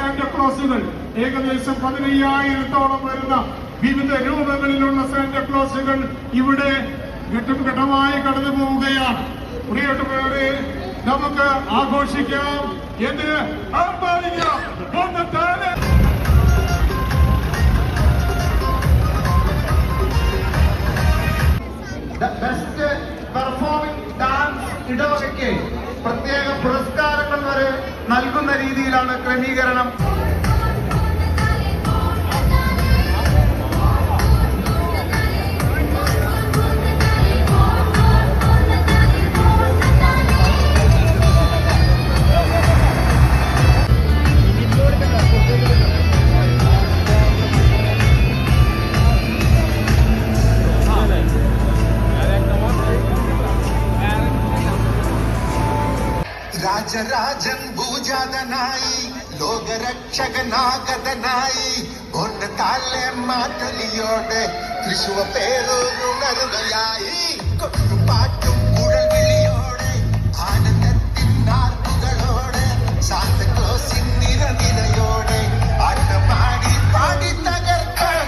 സാന്റാക്ലോസുകൾ ഏകദേശം 15,000-ഓളം വരുന്ന വിവിധ രൂപങ്ങളിലുള്ള സാന്റാക്ലോസുകൾ ഇവിടെ ഘട്ടം ഘട്ടമായി കടന്നു പോവുകയാണ്. പ്രിയപ്പെട്ടവരെ, നമുക്ക് ആഘോഷിക്കാം എന്ന് ആർപ്പാടിക്കാം. ബെസ്റ്റ് പെർഫോമിംഗ് ഡാൻസ് ഇടവകയ്ക്ക് പ്രത്യേക പുരസ്കാരങ്ങൾ വരെ നൽകുന്ന രീതിയിലാണ് ക്രമീകരണം. രാജരാജൻ ഭൂജാതനായി ലോകരക്ഷകനാഗതനായി താലെ മാറ്റലിയോടെ തൃശൂവ പേരുണരുകയായി കൊട്ടുപാട്ടും കുഴൽ വിളിയോടെ ആനന്ദത്തിൻ നാർക്കുകളോടെ സാന്തക്ലോസിൻ നിറനിരയോടെ ആട്ടമാടി പാടി തകർക്കാൻ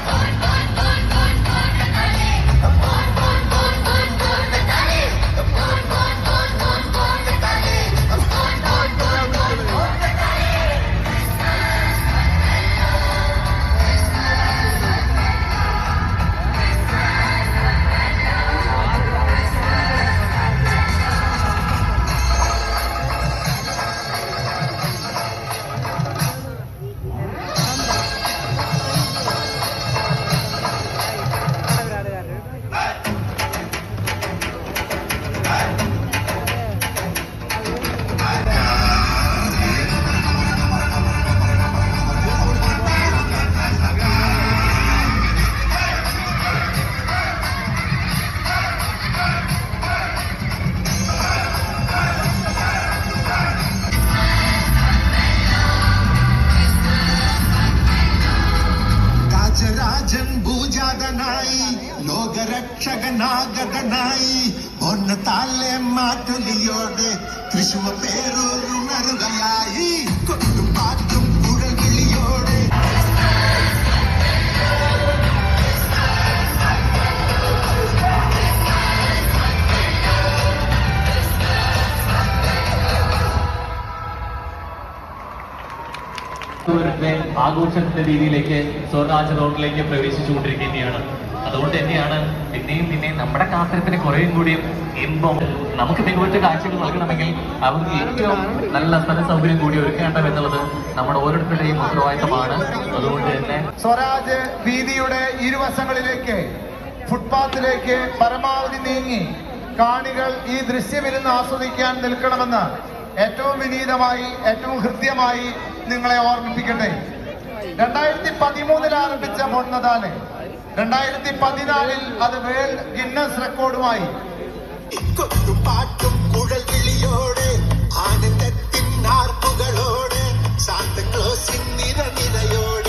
രാജൻ ഭൂജാതനായി ലോകരക്ഷകനാഗതനായി താലെ മാറ്റലിയോടെ തൃശൂവ പേരുണരുകയായി കൊട്ടുപാട്ടും കുഴൽ വിളിയോടെ ആഘോഷത്തിന്റെ രീതിയിലേക്ക് സ്വർണ്ണാച റോഡിലേക്ക് പ്രവേശിച്ചുകൊണ്ടിരിക്കുകയാണ്. അതുകൊണ്ട് തന്നെയാണ് പിന്നെയും നമ്മുടെ കാത്തിരത്തിന് കുറേയും കൂടിയും ഇമ്പം നമുക്ക് മികവുറ്റ കാഴ്ചകൾ നൽകണമെങ്കിൽ അവർക്ക് ഏറ്റവും നല്ല സ്ഥല സൗകര്യം കൂടി ഒരുക്കേണ്ടത് എന്നുള്ളത് നമ്മുടെ ഓരോരുത്തരുടെയും ഉത്തരവാദിത്തമാണ്. അതുകൊണ്ട് തന്നെ സ്വരാജ് വീതിയുടെ ഇരുവശങ്ങളിലേക്ക് ഫുട്പാത്തിലേക്ക് പരമാവധി നീങ്ങി കാണികൾ ഈ ദൃശ്യവിരുന്ന് ആസ്വദിക്കാൻ നിൽക്കണമെന്ന് ഏറ്റവും വിനീതമായി ഏറ്റവും ഹൃദ്യമായി നിങ്ങളെ ഓർമ്മിപ്പിക്കട്ടെ. 2013 ആരംഭിച്ച പൊണ്ണതാല് 2014 അത് വേൾഡ് ഗിന്നസ് റെക്കോർഡുമായി കൊട്ടുപാട്ടും കുഴൽ വിളിയോടെ ആനന്ദത്തിൻ നാർപ്പുകളോടെ സാന്തക്ലോസിൻ നിറനിരയോടെ